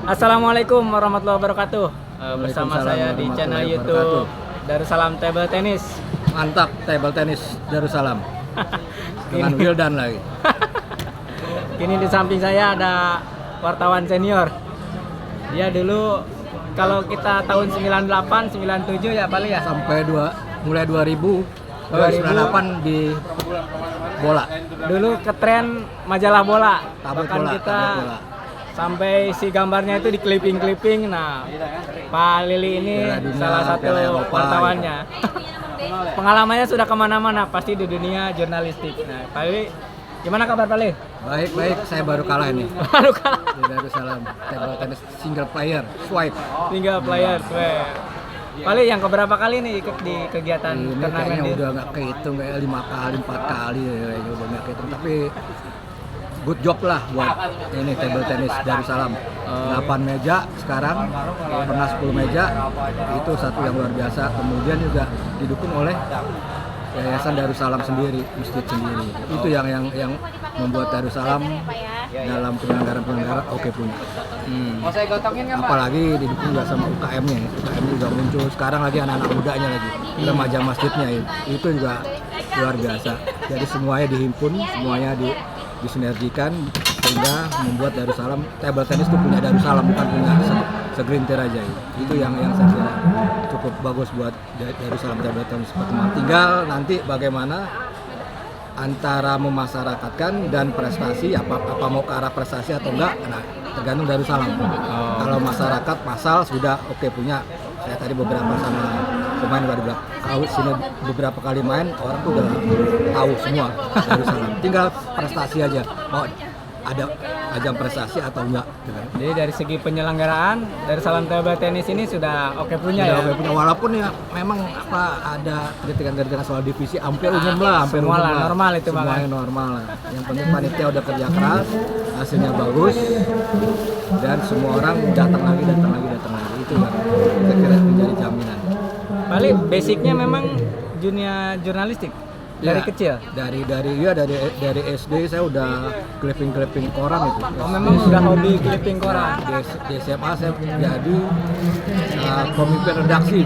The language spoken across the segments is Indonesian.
Assalamualaikum warahmatullahi wabarakatuh. Bersama saya di channel warahmatullahi YouTube Darussalam Table Tennis. Mantap, table tennis Darussalam. Dengan Wildan lagi. Kini di samping saya ada wartawan senior. Dia dulu kalau kita tahun 98, 97 ya paling ya. Sampai mulai 2000, 98 di bola. Dulu ketren majalah bola. Tablet Bahkan bola, kita tablet bola. sampai si gambarnya itu di clipping. Nah, Pak Lili ini Piala Dunia, salah satu Piala Eropa, wartawannya. Pengalamannya sudah kemana-mana, pasti di dunia jurnalistik. Nah, Pak Lili, gimana kabar Pak Lili? Baik, saya baru kalah ini Baru kalah. di Darussalam table tennis single player swipe. Tinggal player, Pak Lili yang keberapa kali nih ikut di kegiatan Ini turnamen kayaknya ini? udah nggak kehitung, kayak 5 kali, 4 kali kayaknya udah nggak kehitung. Tapi good job lah buat ini table tennis Darussalam. 8 meja sekarang, pernah 10 meja, itu satu yang luar biasa. Kemudian juga didukung oleh Yayasan Darussalam sendiri, masjid sendiri. Itu yang membuat Darussalam dalam penyelenggaraan oke punya. Apalagi didukung juga sama UKM-nya. UKM juga muncul sekarang lagi, anak-anak mudanya lagi, remaja masjidnya itu juga luar biasa. Jadi semuanya dihimpun, semuanya disinergikan sehingga membuat Darussalam table tennis itu punya Darussalam, bukan punya segelintir aja. Itu yang saya kira cukup bagus buat Darussalam table tennis pertemuan. Tinggal nanti bagaimana antara memasyarakatkan dan prestasi, apa mau ke arah prestasi atau enggak, nah tergantung Darussalam. Kalau masyarakat pasal sudah oke punya. Saya tadi beberapa sama pemain udah bilang, kalau sini beberapa kali main orang tuh udah tahu semua Darussalam. Tinggal prestasi aja, mau ada ajang prestasi atau enggak. Jadi dari segi penyelenggaraan Darussalam Table Tennis ini sudah oke punya Udah ya. oke punya, walaupun ya memang ada kritikan soal divisi, hampir umum lah, Semua lah, normal itu, Bang. semuanya normal lah. Yang penting panitia udah kerja keras, hasilnya bagus, dan semua orang datang lagi. Itu yang saya kira menjadi jaminan. Paling basicnya memang dunia jurnalistik dari Ya, kecil. Dari SD saya udah clipping koran itu. Oh, memang sudah hobi clipping koran. Di SMA saya jadi pemimpin redaksi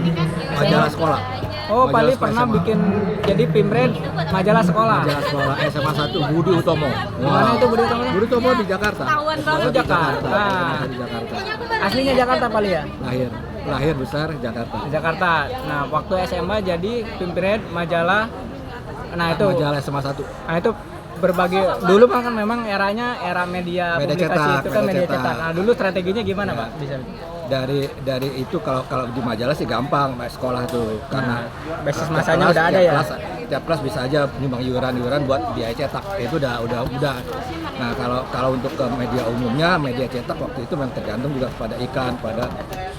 majalah sekolah. Oh, Majalah Pali sekolah pernah SMA. bikin jadi pimret majalah sekolah. Majalah sekolah SMA 1 Budi Utomo. Di mana itu Budi Utomo? Budi Utomo di Jakarta. Ketahuan SMA banget. di Jakarta. Ah. Di Jakarta. Aslinya Jakarta Pali ya? Lahir besar Jakarta. Di Jakarta. Nah, waktu SMA jadi pimret majalah. Nah, itu. Majalah SMA 1. Nah, itu berbagi dulu kan memang eranya era media Media publikasi cetak, itu kan media media cetak. cetak. Nah, dulu strateginya gimana, Ya. Pak? Bisa. Dari itu kalau di majalah sih gampang, sekolah tuh karena basis tiap masanya kelas- udah ada tiap ya? tiap kelas bisa aja nyumbang iuran buat biaya cetak. Itu udah. Nah, kalau untuk ke media umumnya, media cetak waktu itu memang tergantung juga pada pada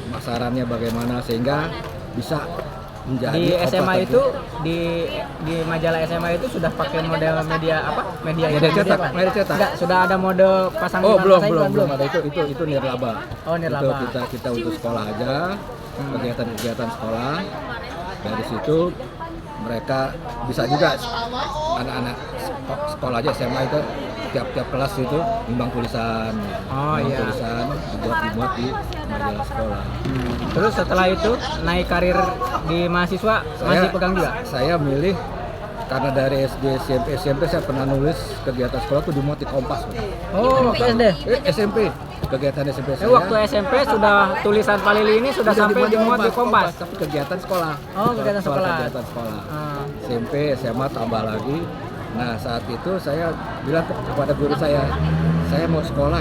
pemasarannya bagaimana sehingga bisa menjadi Di SMA obat itu di majalah SMA itu sudah pakai model media apa? Media cetak, apa? media cetak. Enggak, sudah ada mode pasang Oh, iklan, belum pasang iklan, ada itu nirlaba. Oh, nirlaba. Itu kita untuk sekolah aja, kegiatan sekolah. Dari situ mereka bisa juga anak-anak sekolah aja SMA itu tiap kelas itu nimbang tulisan. Oh, iya. Tulisan dibuat di majalah sekolah. Terus setelah itu naik karir di mahasiswa masih pegang juga? Saya milih karena dari SD, SMP saya pernah nulis kegiatan sekolah tuh dimuat di Kompas. Oh, waktu SD. SMP, kegiatan SMP saya. Waktu SMP sudah tulisan Pak Lili ini sudah sampai dimuat di Kompas. Tapi kegiatan sekolah. Oh, kegiatan Soal sekolah. Kegiatan sekolah. Ah. SMP, SMA tambah lagi. Nah, saat itu saya bilang kepada guru saya mau sekolah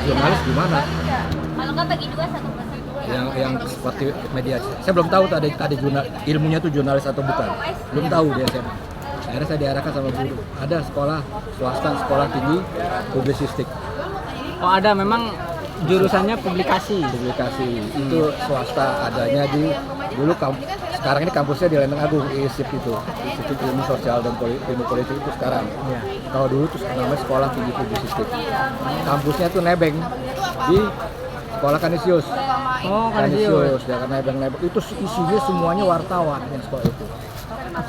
jurnalis di mana? Kalau nggak bagi dua satu persatu. Yang seperti media. Saya belum tahu tadi jurnal, ilmunya tuh jurnalis atau bukan. Belum tahu dia SMA. Akhirnya saya diarahkan sama guru. Ada sekolah swasta, sekolah tinggi publisistik. Oh, ada memang jurusannya publikasi. Itu swasta, adanya di dulu sekarang ini kampusnya di Lenteng Agung, ISIP itu, Institut Ilmu Sosial dan Ilmu Politik itu sekarang. Iya. Kalau dulu itu namanya Sekolah Tinggi Publisistik. Kampusnya tuh nebeng di Sekolah Kanisius. Oh, Kanisius. Ya, karena nebeng itu isinya semuanya wartawan yang sekolah itu.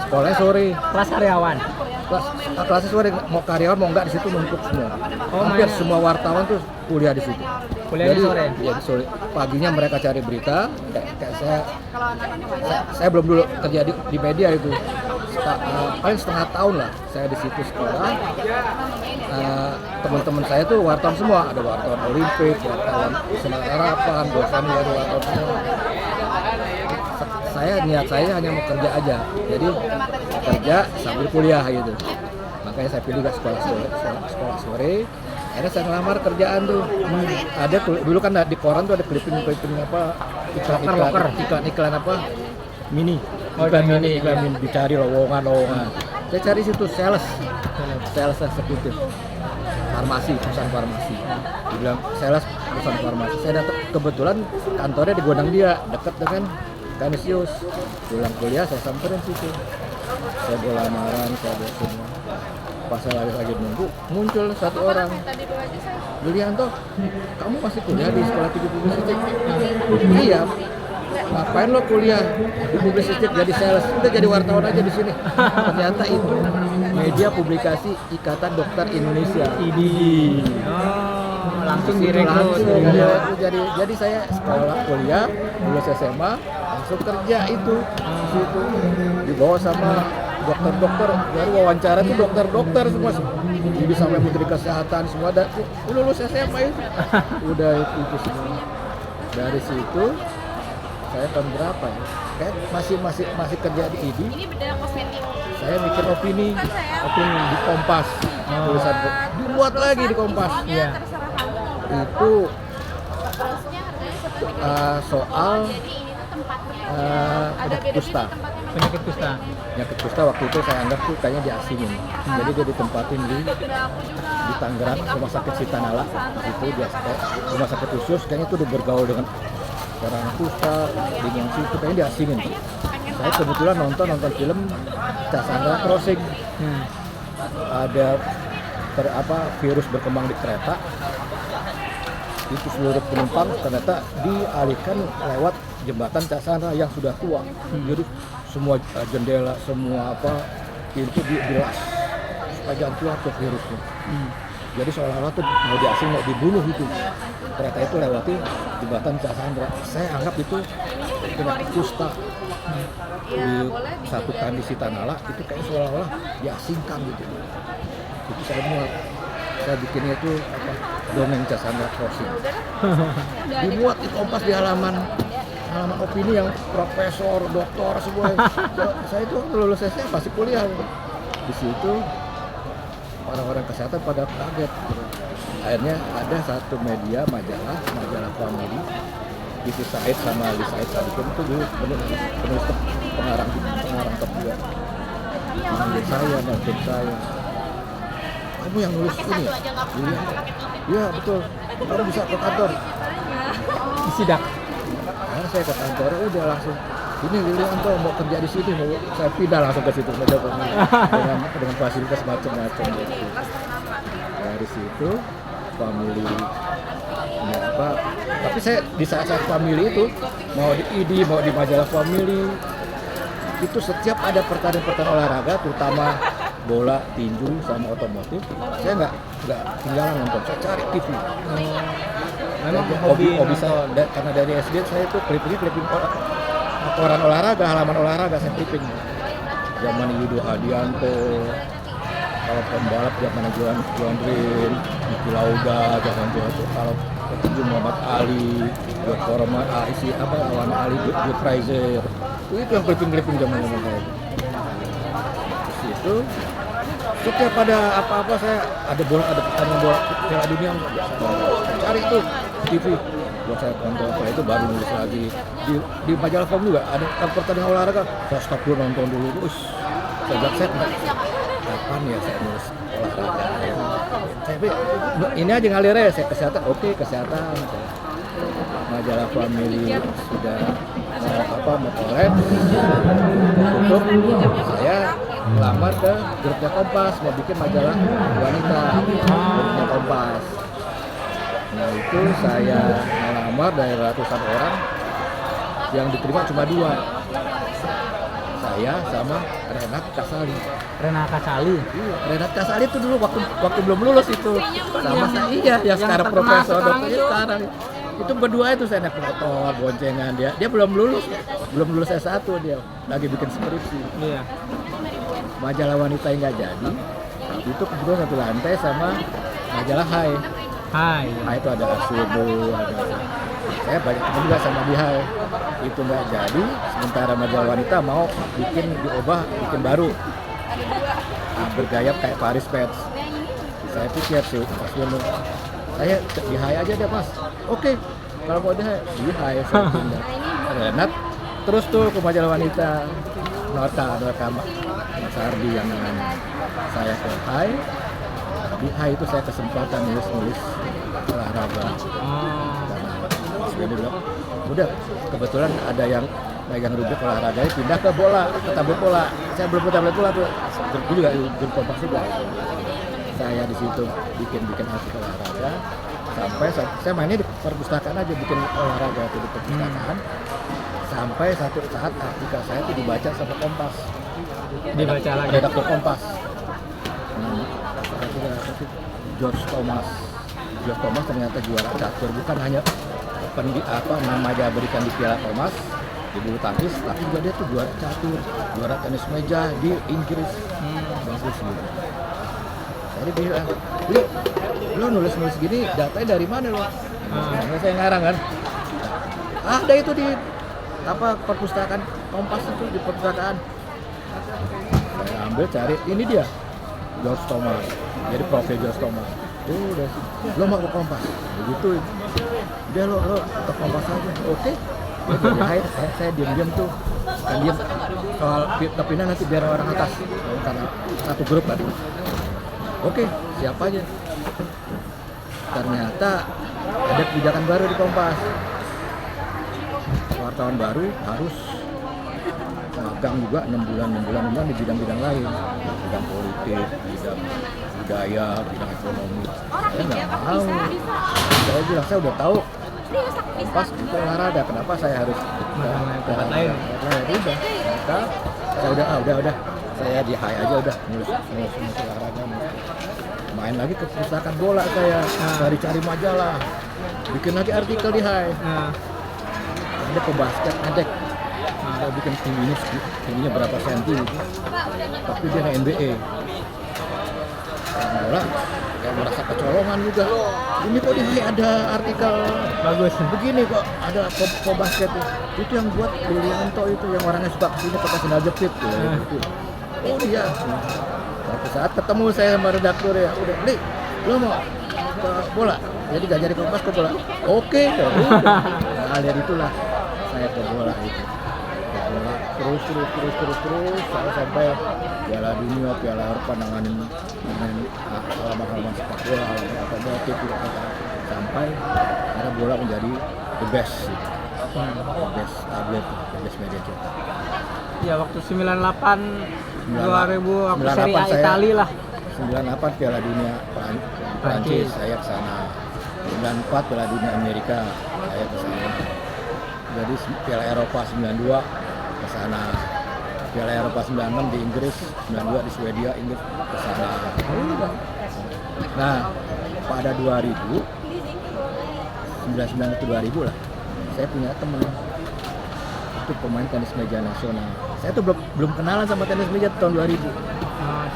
Sekolahnya sore. Kelas karyawan. kelasnya sore, mau karyawan mau enggak di situ numpuk semua. Oh, Hampir mainnya. semua wartawan tuh kuliah di situ. Kuliahnya Jadi, sore? Iya di sore. Paginya mereka cari berita. Kayak saya belum dulu kerja di media itu. Paling setengah tahun lah saya di situ sekolah. Teman-teman saya tuh wartawan semua, ada wartawan Olimpik, wartawan Sinar Harapan, dosen ada wartawan semua. Niat saya hanya mau kerja aja, jadi kerja sambil kuliah gitu. Makanya saya pilih sekolah sore. Akhirnya saya ngelamar kerjaan tuh. Ada dulu kan di koran tuh ada clipping apa iklan apa mini. Iklan mini dicari lowongan. Saya cari situ sales eksekutif farmasi, perusahaan farmasi. Dibilang sales perusahaan farmasi. Saya datang kebetulan kantornya di Gondang Dia, dekat dengan Kanisius. Pulang kuliah saya samperin situ. Saya bawa lamaran, saya bawa semua. Pas saya lagi nunggu, muncul satu orang. Yulianto, kamu masih kuliah di sekolah TV publisistik? Iya. Ngapain lo kuliah di publisistik jadi sales? Udah jadi wartawan aja di sini. Ternyata itu media publikasi Ikatan Dokter Indonesia. IDI. Langsung direkrut. Jadi saya sekolah kuliah, lulus SMA, langsung kerja itu di situ. Dibawa sama dokter-dokter, baru wawancara tuh dokter-dokter semua. Jadi sampai menteri kesehatan semua ada lulus SMA itu. Udah itu semua. Dari situ saya tahun berapa ya? Kayak masih kerja di IDI. Ini bedah kosmetik. Saya bikin opini di Kompas. Tulisan dibuat lagi di Kompas. Soalnya terserah kamu. Itu Terusnya harganya seperti soal jadi ini tuh tempatnya. penyakit kusta. Penyakit kusta. Penyakit kusta waktu itu saya anggap tuh kayaknya diasingin. Jadi dia ditempatin di Tangerang, Rumah Sakit Sitanala. Itu dia rumah sakit khusus, kayaknya itu udah bergaul dengan orang kusta, dengan situ kayaknya diasingin. Saya kebetulan nonton film Cassandra Crossing. Ada virus berkembang di kereta. Itu seluruh penumpang ternyata dialihkan lewat jembatan Cassandra yang sudah tua. Jadi semua jendela, semua pintu dilas supaya jangan keluar tuh virusnya. Jadi seolah-olah tuh mau diasing, mau dibunuh itu. Kereta itu lewati jembatan Cassandra. Saya anggap itu penyakit kusta. Disatukan di Sitanala itu kayak seolah-olah diasingkan gitu. Itu saya muat. Saya bikinnya itu dongeng Cassandra Crossing. Dimuat di Kompas di halaman opini yang profesor, doktor semua. Saya itu lulus SMA pasti kuliah. Di situ orang-orang kesehatan pada kaget. Akhirnya ada satu media majalah Family. Isi Said sama Ali Said Sadikin itu dulu penulis pengarang kedua. Manggil saya. Kamu yang nulis ini ya? Iya betul. Kamu bisa ke kantor. Disidak. Nah, saya ke kantor udah langsung. Ini Yulianto mau kerja di sini, saya pindah langsung ke situ dengan fasilitas macam-macam. Dari situ Family tapi saya di saat Family itu mau di ID, mau di majalah Family itu setiap ada pertandingan olahraga terutama bola, tinju sama otomotif, saya nggak tinggalan nonton, saya cari TV. Memang hobi saya, karena dari SD saya itu clipping koran olahraga, halaman olahraga saya clipping. Zaman Yudo Hadianto, kalau pembalap zaman John Rin, Niki Lauda, zaman itu kalau petinju Muhammad Ali, Muhammad lawan Ali, Good Fraser, itu yang clipping zaman saya. Terus itu setiap ada apa-apa saya ada pertandingan bola Piala Dunia cari tuh TV buat saya tonton. Setelah itu baru nulis lagi di majalah Form juga ada pertandingan olahraga, saya stop dulu nonton dulu. Terus saya kapan ya saya nulis olahraga. Ini aja ngalirnya saya kesehatan, oke kesehatan. Majalah Family sudah mau collab tutup, saya melamar ke grupnya Kompas, mau bikin majalah wanita grupnya Kompas. Nah itu saya melamar dari ratusan orang, yang diterima cuma 2, saya saya sama Renat Kasali. Renata Kasali. Iya, Renat Kasali itu dulu waktu belum lulus itu sama saya, iya, yang sekarang terkenal profesor sekarang dokter itu. sekarang. Itu berdua itu saya naik motor, boncengan dia belum lulus S1 dia, lagi bikin skripsi. Iya. Majalah wanita yang nggak jadi, itu kebetulan satu lantai sama majalah Hai. Hai. Hai itu ada Asubu, ada saya banyak teman juga sama di Hai. Itu nggak jadi, sementara majalah wanita mau diubah, bikin baru. Nah, bergaya kayak Paris Pets. Saya pikir sih, Mas Yono, saya di Hai aja deh Mas. Oke, kalau mau di Hai saya pindah. Renat, terus tuh ke majalah wanita. Nota Mas Ardi yang saya ke Hai. Di Hai itu saya kesempatan nulis olahraga. Dia bilang, udah kebetulan ada yang megang rubrik olahraga pindah ke bola, ke tablet bola. Saya belum ke tablet bola tuh, grup juga, grup kompak juga. Saya di situ bikin artikel olahraga sampai saya mainnya di perpustakaan aja, bikin olahraga itu di perpustakaan. Sampai satu saat artikel saya itu dibaca sama Kompas. Dibaca lagi. Redaktur Kompas. George Thomas ternyata juara catur, bukan hanya nama dia berikan di Piala Thomas di bulu tangkis, tapi juga dia tuh juara catur, juara tenis meja di Inggris. Bagus gitu. Jadi bilang, lo nulis gini, datanya dari mana lo? Saya ngarang kan. Ada itu di perpustakaan Kompas itu, di perpustakaan. Saya ambil cari, ini dia George Thomas. Jadi profil George Thomas. Udah sih, lo mau ke Kompas? Begitu. Dia lo ke Kompas aja. Oke. Jadi saya diam-diam tuh. Kan diam soal kepindahan nanti biar orang atas. Karena satu grup tadi. Oke, siapa aja? Ternyata ada kebijakan baru di Kompas. Wartawan baru harus magang juga 6 bulan di bidang-bidang lain, bidang politik, bidang budaya, bidang ekonomi. Saya nggak mau. Saya bilang saya udah tahu Kompas itu olahraga, kenapa saya harus ke tempat lain? Udah, maka saya udah. Saya di Hai aja udah nulis olahraga. Main lagi ke perpustakaan bola saya, cari majalah, bikin lagi artikel di Hai. Ada ke basket, saya bikin tingginya berapa senti, tapi dia nggak NBA. Bola kayak merasa kecolongan juga. Ini kok di Hai ada artikel Bagus. begini kok, ada po basket itu yang buat Yulianto itu yang orangnya suka kesini pakai sandal jepit tuh. Oh dia. Suatu saat ketemu saya sama redaktur ya, udah, Li, lo mau ke bola? Jadi gak jadi Kompas ke bola? Oke, nah dari itulah saya ke bola itu. Ke bola terus saya sampai Piala Dunia, Piala Eropa nanganin halaman sepak bola, halaman otomotif juga sampai karena bola menjadi the best tablet, the best media cetak. Ya waktu 98 2000 aku seri A saya, Itali lah. 98 Piala Dunia Prancis saya ke sana. 94 Piala Dunia Amerika saya ke sana. Jadi Piala Eropa 92 ke sana. Piala Eropa 96 di Inggris, 92 di Swedia, Inggris ke sana. Nah, pada 2000 99 ke 2000 lah. Saya punya teman itu pemain tenis meja nasional. Saya tuh belum kenalan sama tenis meja tahun 2000.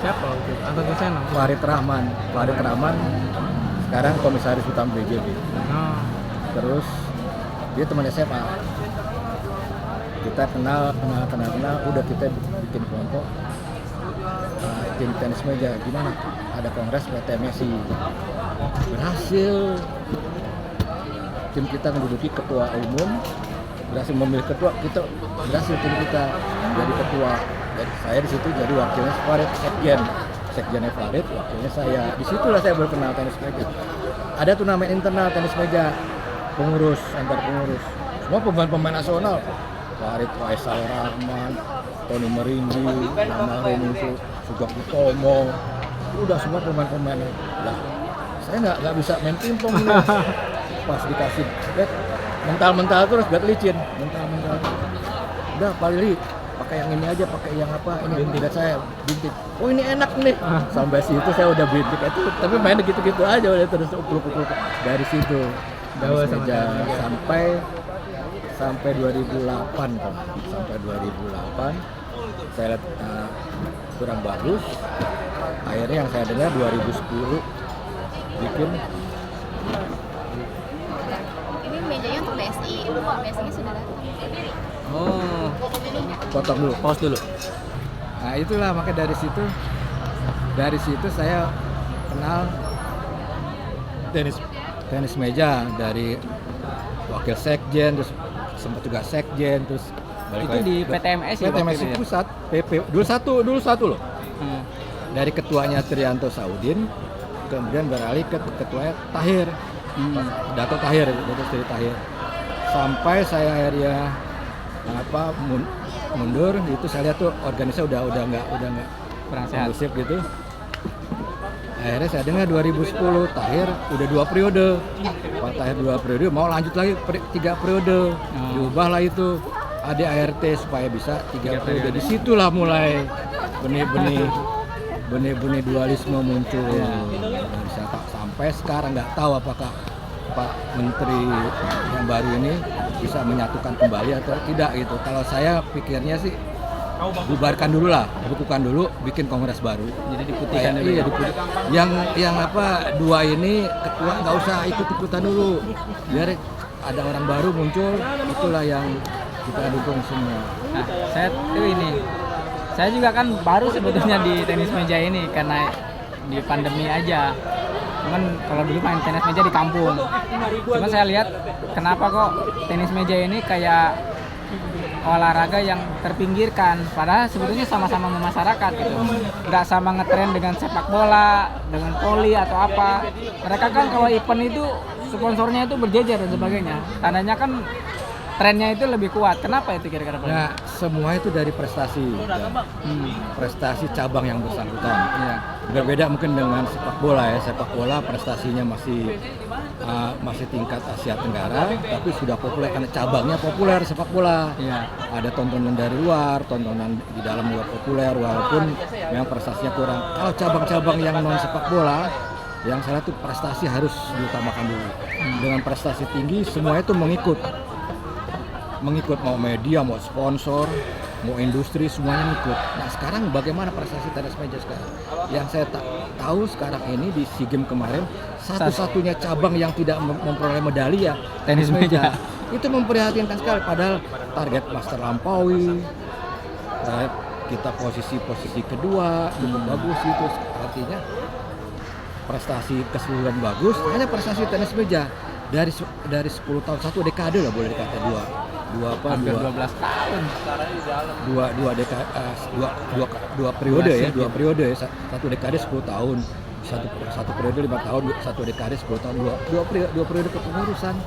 Siapa waktu itu? Anton Tuseno? Farid Rahman sekarang komisaris utama BJB. Terus dia teman SMA. Kita kenal, udah kita bikin kelompok tim tenis meja. Gimana? Ada kongres PT Messi. Berhasil tim kita menduduki ketua umum, berhasil memilih ketua, kita berhasil tim kita jadi ketua. Dan saya di situ jadi wakilnya Farid, sekjennya Farid, wakilnya saya. Disitulah saya berkenal tenis meja. Ada turnamen internal tenis meja, antar pengurus, semua pemain nasional. Farid, Faisal Rahman, Tony Merindi, Nama Renusu, Sugak Utomo, udah semua pemain. Lah, saya nggak bisa main pingpong ini. Pas dikasih mental terus gak licin, mental. Udah paling pakai yang ini aja, pakai yang apa ini tidak saya bintik. Oh ini enak nih. Sampai situ saya udah bintik itu, tapi main gitu-gitu aja udah terus ukur-ukur dari situ. Gaul Tenis sama meja tenis meja. sampai 2008 kan. Sampai 2008 saya lihat kurang bagus. Akhirnya yang saya dengar 2010 bikin. Ini mejanya untuk BSI. BSI sudah datang. Oh, Potong dulu. pause dulu. Nah itulah makanya dari situ saya kenal tenis meja dari wakil sekjen, terus sempat juga sekjen, terus balik Itu lagi di ke PTMS ya, PTMS waktu itu ya? pusat PP dulu satu loh. Hmm. Dari ketuanya Trianto Saudin, kemudian beralih ke ketuanya Tahir, Dato Tahir, sampai saya akhirnya mundur. Itu saya lihat tuh organisasi udah nggak Kurang sehat. kondusif gitu. Akhirnya saya dengar 2010 Tahir udah 2 periode. Pak Tahir 2 periode mau lanjut lagi 3 periode. Diubahlah itu ADART supaya bisa 3 periode. Disitulah mulai benih-benih dualisme muncul. Dan saya sampai sekarang nggak tahu apakah Pak Menteri yang baru ini bisa menyatukan kembali atau tidak gitu. Kalau saya pikirnya sih bubarkan dulu lah, bukukan dulu, bikin kongres baru. Jadi diputihkan dulu. Iya, yang apa dua ini ketua nggak usah ikut-ikutan dulu, biar ada orang baru muncul, itulah yang kita dukung semua. Nah, saya juga kan baru sebetulnya di tenis meja ini karena di pandemi aja. Cuman kalau dulu main tenis meja di kampung. Cuman saya lihat kenapa kok tenis meja ini kayak olahraga yang terpinggirkan, padahal sebetulnya sama-sama memasyarakat gitu. Nggak sama ngetren dengan sepak bola, dengan voli atau apa. Mereka kan kalau event itu sponsornya itu berjejer dan sebagainya. Tandanya kan trennya itu lebih kuat. Kenapa itu kira-kira Pak? Nah, semua itu dari prestasi, prestasi cabang yang bersangkutan. Iya. Berbeda mungkin dengan sepak bola ya. Sepak bola prestasinya masih tingkat Asia Tenggara, tapi sudah populer karena cabangnya populer sepak bola. Iya. Ada tontonan dari luar, tontonan di dalam juga populer, walaupun memang prestasinya kurang. Kalau cabang-cabang yang non sepak bola, yang salah itu prestasi harus diutamakan dulu. Dengan prestasi tinggi, semua itu mengikut mau media, mau sponsor, mau industri, semuanya ngikut. Nah sekarang bagaimana prestasi tenis meja sekarang? Yang saya tahu sekarang ini di SEA Games kemarin satu-satunya cabang yang tidak memperoleh medali ya Tenis meja. Itu memprihatinkan sekali. Padahal target master lampaui, kita posisi kedua cukup bagus gitu. Artinya prestasi keseluruhan bagus. Hanya prestasi tenis meja dari 10 tahun, satu dekade lah boleh dikata Hampir 12 tahun. dua periode ya, satu dekade 10 tahun, satu periode 5 tahun, satu dekade 10 tahun, dua periode kepengurusan.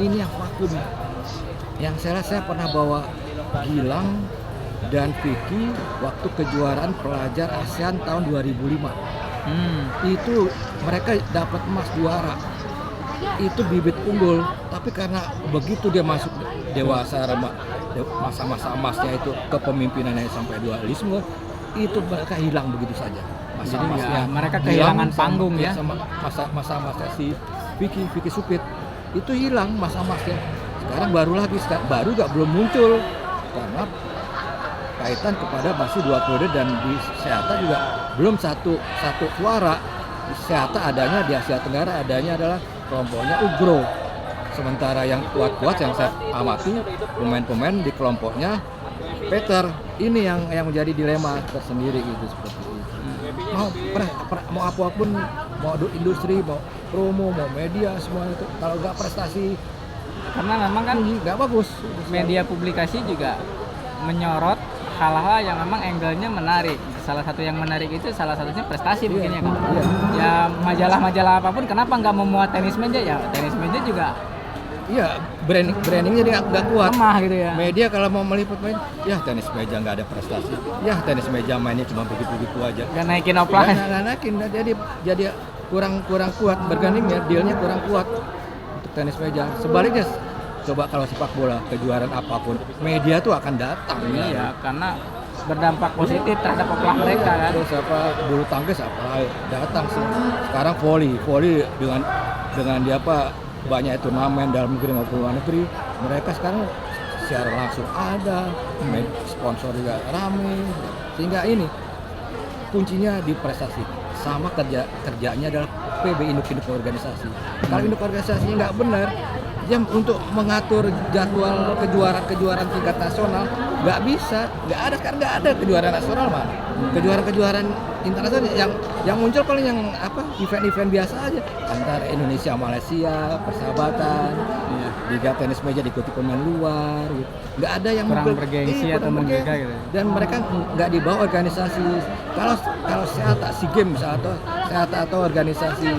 Ini yang vakum. Yang saya pernah bawa Gilang dan Vicky waktu kejuaraan pelajar ASEAN tahun 2005. Itu mereka dapat emas juara. Itu bibit unggul, tapi karena begitu dia masuk dewasa, masa-masa emasnya itu kepemimpinannya sampai dualisme, itu mereka hilang begitu saja. Masa-masanya mereka kehilangan hilang panggung ya. Sama masa-masa si Vicky Supit itu hilang masa-masanya. Sekarang baru gak belum muncul karena kaitan kepada masih 2 periode, dan di Seata juga belum satu suara. Di Seata adanya, di Asia Tenggara adanya adalah kelompoknya Ugro. Sementara yang kuat-kuat yang saya amati, pemain-pemain di kelompoknya Peter. Ini yang menjadi dilema tersendiri gitu, seperti itu. Mau apapun, mau industri, mau promo, mau media, semua itu kalau nggak prestasi, Karena memang kan nggak bagus. media publikasi juga menyorot hal-hal yang memang angle-nya menarik. Salah satu yang menarik itu salah satunya prestasi mungkin ya kan. Iya. Ya majalah-majalah apapun kenapa nggak memuat tenis meja ya? Tenis meja juga Iya, brandingnya dia nggak kuat. lemah gitu ya. Media kalau mau meliput ya tenis meja nggak ada prestasi. Ya tenis meja mainnya cuma begitu-begitu aja. Nggak naikin offline. Nggak naikin, jadi kurang kuat, berganingnya dealnya kurang kuat untuk tenis meja. Sebaliknya Coba kalau sepak bola kejuaraan apapun, media tuh akan datang. Iya, karena berdampak positif terhadap peluang mereka kan. Terus apa bulu tangkis apa datang sih. Sekarang volley dengan dia apa banyak turnamen dalam negeri maupun luar negeri, mereka sekarang secara langsung ada, sponsor juga rame, sehingga ini kuncinya di prestasi. Sama kerjanya adalah PB induk organisasi. Kalau induk organisasinya nggak benar, dia untuk mengatur jadwal kejuaraan tingkat nasional nggak bisa, sekarang nggak ada kejuaraan nasional mah. Kejuaraan internasional yang muncul paling yang apa event-event biasa aja antara Indonesia Malaysia persahabatan, liga tenis meja diikuti pemain luar, gitu. Nggak ada yang kurang bergengsi atau menggigah gitu. Dan mereka nggak dibawa organisasi. Kalau SEATA SEA Games atau organisasi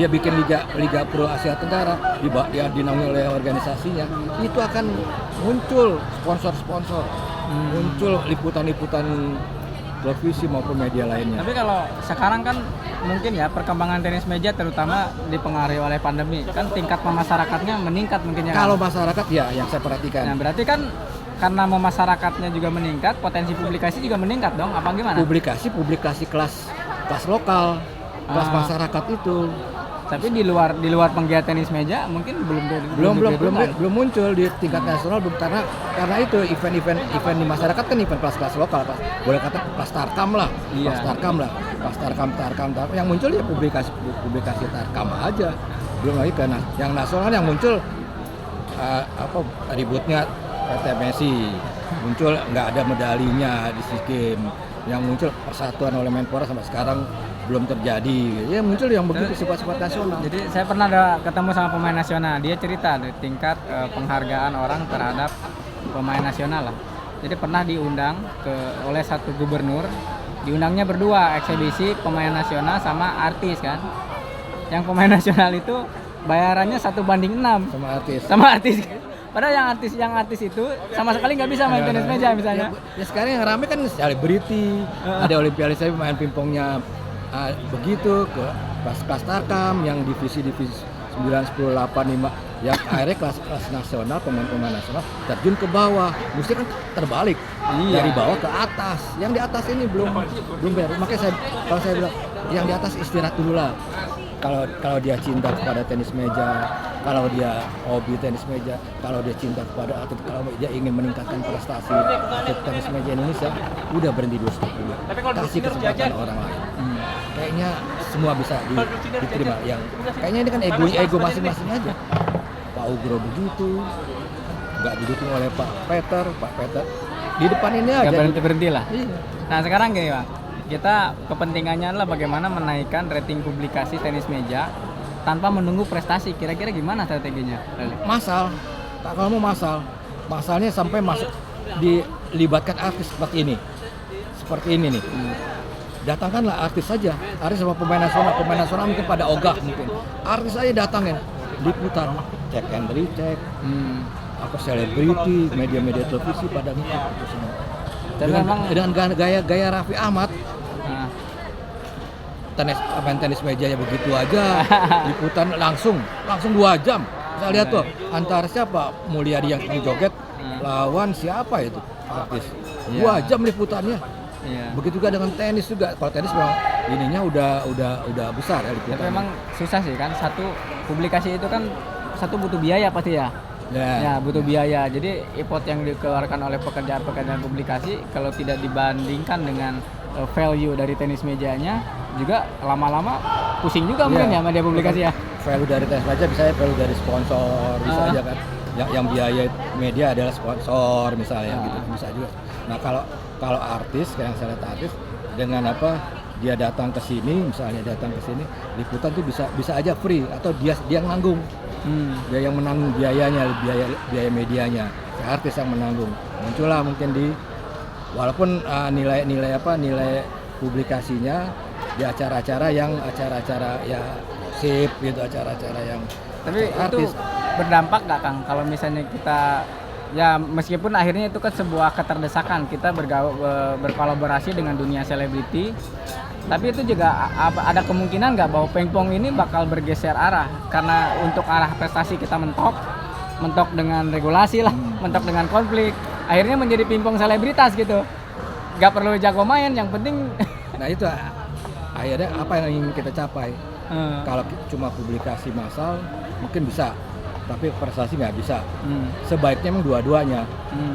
dia bikin liga pro Asia Tenggara dia dinaungi oleh organisasinya, itu akan muncul sponsor-sponsor, muncul liputan-liputan televisi maupun media lainnya. Tapi kalau sekarang kan mungkin ya perkembangan tenis meja terutama dipengaruhi oleh pandemi, kan tingkat pemasyarakatnya meningkat mungkin ya. Kalau masyarakat ya yang saya perhatikan. Nah, berarti kan karena masyarakatnya juga meningkat, potensi publikasi juga meningkat dong, apa gimana? Publikasi kelas lokal, kelas masyarakat itu. Tapi di luar penggiat tenis meja mungkin belum muncul di tingkat nasional, karena itu event di masyarakat kan event kelas lokal, boleh kata kelas tarkam lah. Kelas tarkam yang muncul ya publikasi tarkam aja, belum lagi karena yang nasional yang muncul ributnya PT Messi, muncul nggak ada medalinya di SEA Games, yang muncul persatuan oleh Menpora sampai sekarang belum terjadi. Ya muncul yang begitu sifat-sifat nasional. Jadi saya pernah ketemu sama pemain nasional, dia cerita di tingkat penghargaan orang terhadap pemain nasional lah. Jadi pernah diundang oleh satu gubernur, diundangnya berdua, eksebisi pemain nasional sama artis kan. Yang pemain nasional itu bayarannya 1:6 sama artis. Padahal yang artis itu sama sekali nggak bisa main tenis meja misalnya. Ya sekarang yang rame kan selebriti, ada olimpialis saya main pingpongnya begitu ke kelas tarkam yang divisi 9, 10, 8, 5 yang akhirnya kelas nasional, pemain nasional terjun ke bawah, mesti kan terbalik dari bawah ke atas. Yang di atas ini belum bayar. Makanya kalau saya bilang yang di atas istirahat dulu lah. Kalau dia cinta kepada tenis meja, kalau dia hobi tenis meja, kalau dia cinta kepada atlet, kalau dia ingin meningkatkan prestasi atlet tenis meja Indonesia, udah berhenti dulu dulu. Kasih kesempatan orang lain. Kayaknya semua bisa diterima. Yang kayaknya ini kan ego masing-masing aja. Pak Ugro begitu, nggak didukung oleh Pak Peter di depan ini aja. Nggak berhenti lah. Iya. Nah sekarang gini Bang, kita kepentingannya adalah bagaimana menaikkan rating publikasi tenis meja tanpa menunggu prestasi. Kira-kira gimana strateginya? Kalau mau masalnya sampai masuk dilibatkan artis seperti ini nih. Datangkanlah artis saja, artis sama pemain nasional mungkin pada ogah mungkin. Artis aja datangin, liputan, cek and recheck, selebriti, media-media televisi pada ngikut itu semua. Dengan gaya Raffi Ahmad, main tenis meja ya begitu aja, liputan langsung 2 jam. Saya lihat tuh antara siapa Mulyadi yang joget lawan siapa itu artis, 2 jam liputannya. Begitu juga dengan tenis juga. Kalau tenis memang ininya udah besar ya liputannya. Tapi memang susah sih kan, satu publikasi itu kan butuh biaya pasti ya. Ya butuh biaya. Jadi effort yang dikeluarkan oleh pekerjaan publikasi kalau tidak dibandingkan dengan value dari tenis mejanya juga lama-lama pusing juga mungkin ya media publikasi ya. Value dari tenis meja bisa value dari sponsor bisa aja kan. Yang biaya media adalah sponsor misalnya gitu bisa juga. Nah kalau artis yang saya lihat artis dengan dia datang ke sini liputan tuh bisa aja free atau dia nanggung. Dia yang menanggung biaya medianya, artis yang menanggung. Muncullah mungkin walaupun nilai publikasinya di acara-acara ya sip gitu, acara-acara yang tapi artis. Itu berdampak nggak Kang kalau misalnya kita ya meskipun akhirnya itu kan sebuah keterdesakan kita berkolaborasi dengan dunia selebriti, tapi itu juga ada kemungkinan nggak bahwa pingpong ini bakal bergeser arah karena untuk arah prestasi kita mentok, mentok dengan regulasi lah, mentok dengan konflik. Akhirnya menjadi pingpong selebritas gitu. Gak perlu jago main, yang penting Nah itu akhirnya apa yang ingin kita capai. Kalau cuma publikasi massal mungkin bisa, tapi prestasi nggak bisa. Sebaiknya memang dua-duanya,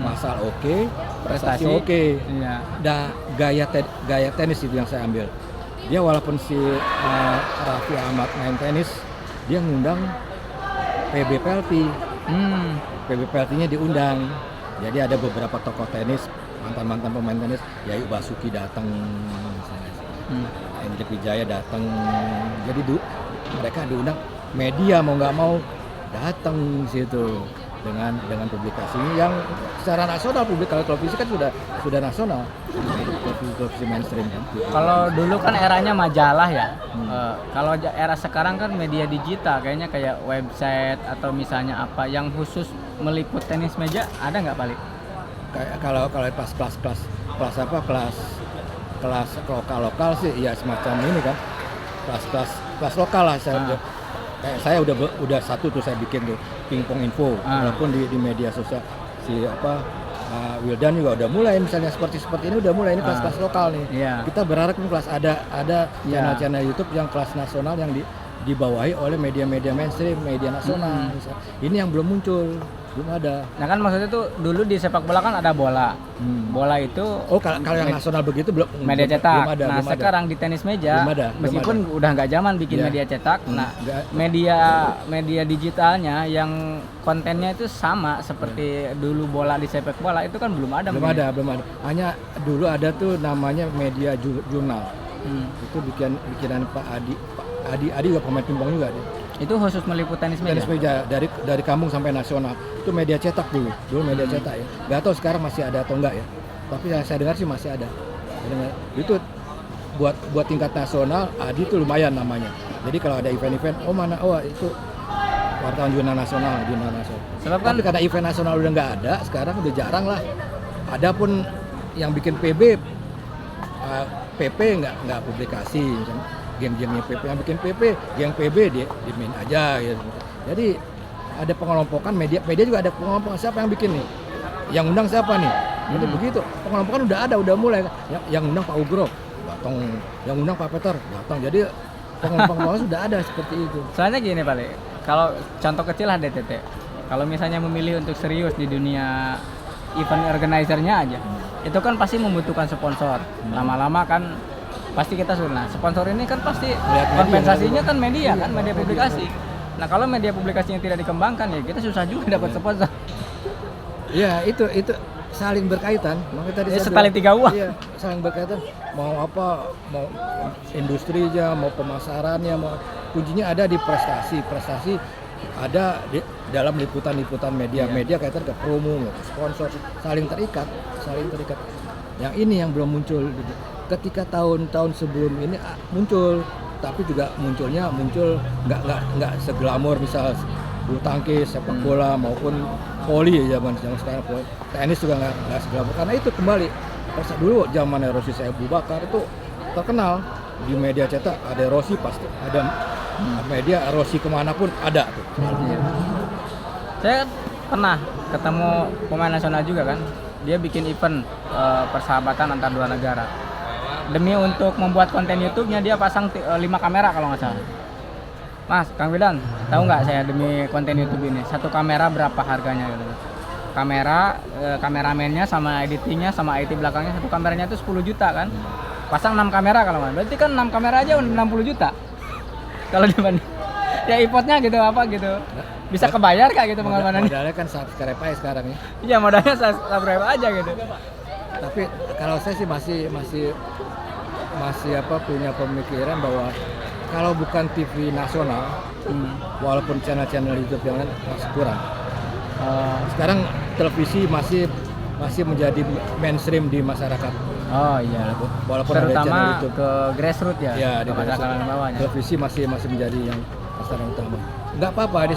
massal oke, prestasi oke. Iya. Dan gaya tenis itu yang saya ambil. Dia walaupun si Raffi Ahmad main tenis, dia ngundang PB Pelty. PB Pelty-nya diundang. Jadi ada beberapa tokoh tenis, mantan pemain tenis, Yayu Basuki datang, Hendrik Wijaya datang. Jadi mereka diundang, media mau nggak mau datang situ dengan publikasi yang secara nasional. Kalau televisi kan sudah nasional, televisi mainstream kan. Kalau dulu kan eranya majalah ya. Kalau era sekarang kan media digital, kayaknya kayak website atau misalnya apa yang khusus meliput tenis meja, ada nggak paling? Kayak kalau pas kelas lokal sih ya semacam ini kan, kelas lokal lah. Saya udah satu tuh saya bikin tuh pingpong info, walaupun di media sosial si Wildan juga udah mulai, misalnya seperti ini udah mulai, ini kelas lokal nih. Kita berharap ini kelas ada channel YouTube yang kelas nasional yang dibawahi oleh media-media mainstream, media nasional. Ini yang belum muncul, belum ada. Nah kan maksudnya tuh dulu di sepak bola kan ada bola. Bola itu kalau yang nasional begitu belum media cetak. Belum ada, nah belum sekarang di tenis meja meskipun udah nggak zaman bikin media cetak. Nah media digitalnya yang kontennya itu sama seperti dulu bola di sepak bola itu kan belum ada. Belum ada. Hanya dulu ada tuh namanya media jurnal. Itu bikinan Pak Adi juga pemain pingpong juga dia. Itu khusus meliput tenis meja. Tenis meja dari kampung sampai nasional. Itu media cetak dulu media cetak ya. Gak tahu sekarang masih ada atau enggak ya. Tapi yang saya dengar sih masih ada. Itu buat tingkat nasional Adi itu lumayan namanya. Jadi kalau ada event-event, itu wartawan jurnal nasional. Tapi karena event nasional udah nggak ada, sekarang udah jarang lah. Adapun yang bikin PP nggak publikasi. Geng-gengnya PP yang bikin PP, geng PB dia main aja gitu. Jadi ada pengelompokan, media juga ada pengelompokan, siapa yang bikin nih? Yang undang siapa nih? Jadi begitu. Pengelompokan udah mulai. Yang undang Pak Ugro datang, yang undang Pak Peter datang. Jadi pengelompokan sudah ada seperti itu. Soalnya gini Pak, kalau contoh kecil lah DTT. Kalau misalnya memilih untuk serius di dunia event organizer-nya aja, itu kan pasti membutuhkan sponsor. Lama-lama kan pasti kita suruh. Nah, sponsor ini kan pasti kompensasinya kan media kan, media publikasi. Nah, kalau media publikasinya tidak dikembangkan ya kita susah juga dapat sponsor. Iya, itu saling berkaitan. Makanya tadi setali tiga uang. Iya, saling berkaitan. Mau industrinya, mau pemasarannya, kuncinya ada di prestasi. Prestasi ada di dalam liputan media. Media kaitan ke promo, ke sponsor, saling terikat. Yang ini yang belum muncul. Ketika tahun-tahun sebelum ini muncul, tapi juga muncul nggak seglamor misal bulu tangkis, sepak bola maupun voli ya zaman sekarang. Tenis juga nggak seglamor karena itu kembali. Pas dulu zaman Rossi Abu Bakar itu terkenal di media cetak, ada Rossi pasti ada media Rossi kemanapun ada tuh. Saya pernah ketemu pemain nasional juga kan, dia bikin event persahabatan antar dua negara. Demi untuk membuat konten YouTube-nya dia pasang 5 kamera kalau nggak salah. Mas, Kang Wildan, tahu nggak saya demi konten YouTube ini satu kamera berapa harganya gitu? Kameramennya sama editingnya sama IT belakangnya satu kameranya itu 10 juta kan? Pasang 6 kamera kalau nggak, berarti kan 6 kamera aja 60 juta. Kalau dibanding ya iPod-nya gitu apa gitu. Bisa kebayar kak gitu pengalamannya? Modalnya kan subscribe aja sekarang ya. Iya modalnya subscribe aja gitu. Tapi kalau saya sih masih punya pemikiran bahwa kalau bukan TV nasional, walaupun channel-channel YouTube yang lain masih kurang. Sekarang televisi masih menjadi mainstream di masyarakat. Oh iya. Walaupun terutama ada channel YouTube ke grassroots ya. Ya di masyarakat bawahnya. Televisi masih menjadi yang sasaran utama. Nggak apa-apa ini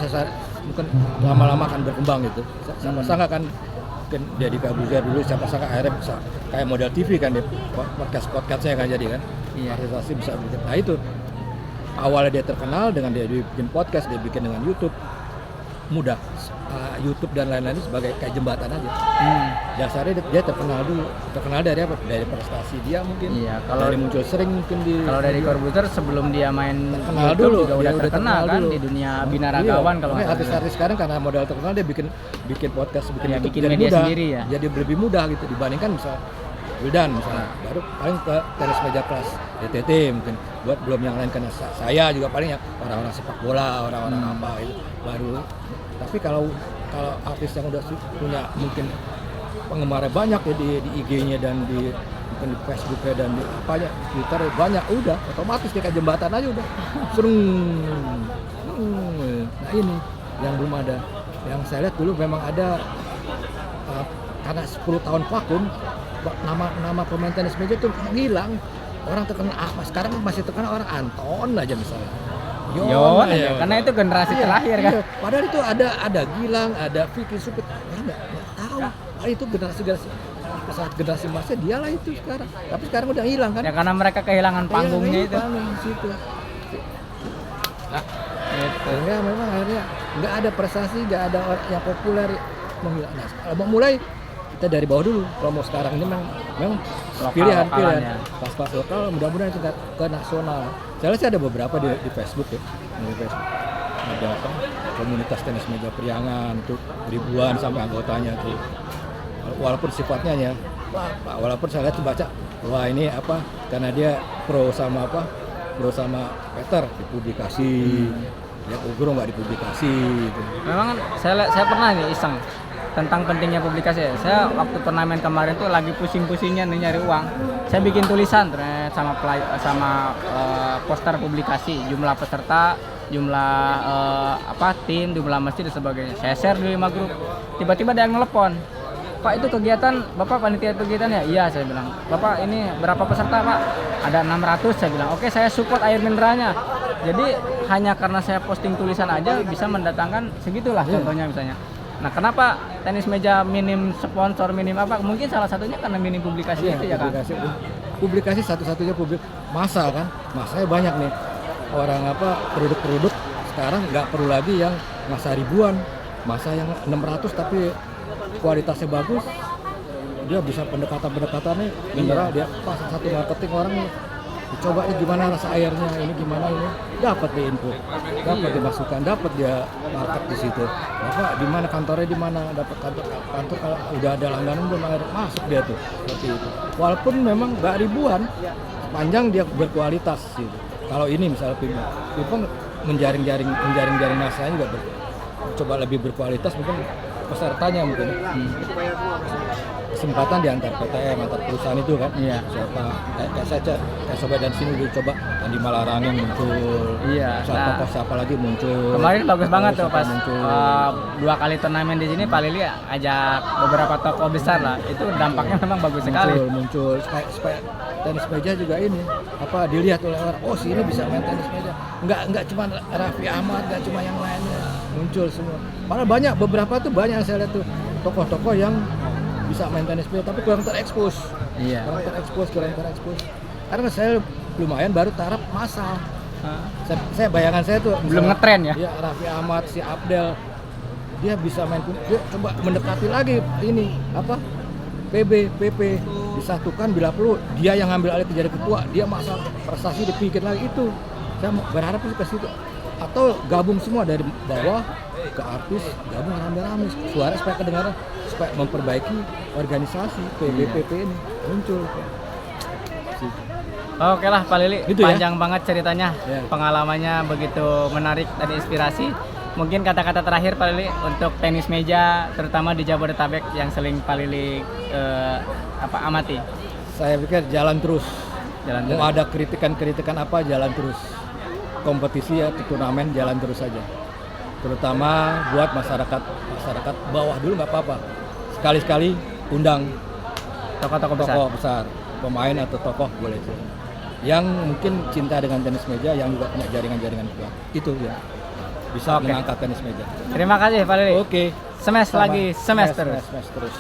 mungkin lama-lama akan berkembang gitu. Siapa sangka kan jadi Kabuzer dulu, siapa sangka akhirnya bisa kayak model TV kan, podcastnya kan jadi kan. Iya. Artisasi bisa bikin. Nah itu awalnya dia terkenal dengan dia bikin podcast, dia bikin dengan YouTube. mudah. YouTube dan lain-lain sebagai kayak jembatan aja. Dasarnya dia terkenal dulu. Terkenal dari apa? Dari prestasi dia mungkin. Iya, kalau dari muncul sering mungkin kalau dari Corbuzier sebelum dia main terkenal YouTube dulu, juga udah dia terkenal kan dulu di dunia binaragawan kalau nggak salah. artis-artis sekarang karena modal terkenal dia bikin podcast, bikin Iya, YouTube bikin jadi media mudah. sendiri ya. Jadi lebih mudah gitu dibandingkan misal Wildan misalnya. Baru paling ke tenis meja kelas DTT mungkin. Buat belum yang lain karena saya juga paling ya orang-orang sepak bola, orang-orang apa itu baru. Tapi kalau artis yang udah punya mungkin penggemarnya banyak ya di IG-nya dan mungkin di Facebook-nya dan di apanya, Twitter banyak, udah otomatis kayak jembatan aja udah. Nah ini yang belum ada. Yang saya lihat dulu memang ada karena 10 tahun vakum nama pemain tenis meja itu hilang. Orang terkenal sekarang masih terkenal orang Anton aja misalnya. Yon aja, karena itu generasi terakhir kan. Iya. Padahal itu ada Gilang, ada Vicky Supit, nggak tahu. Itu saat generasi emasnya dia lah itu sekarang. Tapi sekarang udah hilang kan? Ya karena mereka kehilangan panggungnya itu. Panggung situ. Gitu. Ya memang akhirnya nggak ada prestasi, nggak ada orang yang populer menghilang. Nah, kalau mau mulai kita dari bawah dulu. Kalau mau sekarang ini memang pilihan. Ya. Pas lokal, mudah-mudahan kita ke nasional. Saya lihat sih ada beberapa di Facebook ya. Di Facebook ada apa? Komunitas tenis meja Priangan tuh ribuan sampai anggotanya tuh. Walaupun sifatnya ya, walaupun saya lihat baca, wah ini apa? Karena dia pro sama Peter dipublikasi. Ya Ugro nggak dipublikasi gitu. Memang saya pernah nih iseng tentang pentingnya publikasi ya. Saya waktu turnamen kemarin tuh lagi pusing-pusingnya nih nyari uang. Saya bikin tulisan sama poster publikasi, jumlah peserta, jumlah tim, jumlah masjid dan sebagainya. Saya share di 5 grup. Tiba-tiba ada yang telepon. Pak itu kegiatan, Bapak panitia kegiatan ya? Iya, saya bilang. Bapak ini berapa peserta, Pak? Ada 600, saya bilang. Oke, saya support air mineralnya. Jadi hanya karena saya posting tulisan aja bisa mendatangkan segitulah contohnya misalnya. Nah, kenapa tenis meja minim sponsor, minim apa? Mungkin salah satunya karena minim publikasi itu ya kan? Publikasi satu-satunya massa kan? Massanya banyak nih. Orang produk-produk sekarang nggak perlu lagi yang massa ribuan. Massa yang 600 tapi kualitasnya bagus. Dia bisa pendekatannya mineral, dia pas satu marketing orang coba gimana rasa airnya, ini gimana ini, dapat dia info, dapat dia masukan, dapat dia market di situ. Bapak di mana kantornya, di mana dapat kantor kalau udah ada langganan belum air masuk dia tuh seperti itu. Walaupun memang nggak ribuan, sepanjang dia berkualitas gitu. Kalau ini misalnya ping-pong menjaring masanya juga coba lebih berkualitas, mungkin pesertanya mungkin kesempatan di antar PTM, antar perusahaan itu kan. Iya. Kayak Sobat dan sini udah coba Andi Malarangin muncul. Iya. Siapa lagi muncul. Kemarin bagus banget tuh pas muncul. 2 kali turnamen di sini Pak Lili ajak beberapa tokoh besar lah. Itu dampaknya memang bagus sekali. Muncul supaya tenis meja juga ini dilihat oleh orang. Oh, si ini bisa main tenis meja. Enggak cuma Raffi Ahmad, enggak cuma yang lainnya. Muncul semua. Malah beberapa tuh banyak yang saya lihat tuh tokoh-tokoh yang bisa main tenis meja tapi kurang terekspos. Iya. Kurang terekspos. Karena saya lumayan baru taraf massal. Saya bayangan saya tuh belum ngetren ya. Ya Raffi Ahmad, si Abdel, dia bisa main, dia coba mendekati lagi ini PP disatukan bila perlu dia yang ngambil alih jadi ketua, dia masa prestasi dipikir lagi itu. Saya berharap sih ke situ. Atau gabung semua dari bawah ke artis, gabung rame-rame suara supaya kedengaran, supaya memperbaiki organisasi PP ini muncul. Oke lah Pak Lili, gitu panjang banget ceritanya, Ya. Pengalamannya begitu menarik dan inspirasi. Mungkin kata-kata terakhir Pak Lili untuk tenis meja, terutama di Jabodetabek yang sering Pak Lili amati. Saya pikir jalan terus. Jalan Mau ada kritikan apa, jalan terus. Kompetisi ya, turnamen jalan terus saja. Terutama buat masyarakat bawah dulu nggak apa-apa. Sekali-sekali undang Tokoh-tokoh besar, pemain atau tokoh boleh sih. Yang mungkin cinta dengan tenis meja, yang juga punya jaringan-jaringan kuat. Itu ya. Bisa mengangkat tenis meja. Terima kasih Pak Lili. Oke. Smash lagi, smash terus. Smash terus.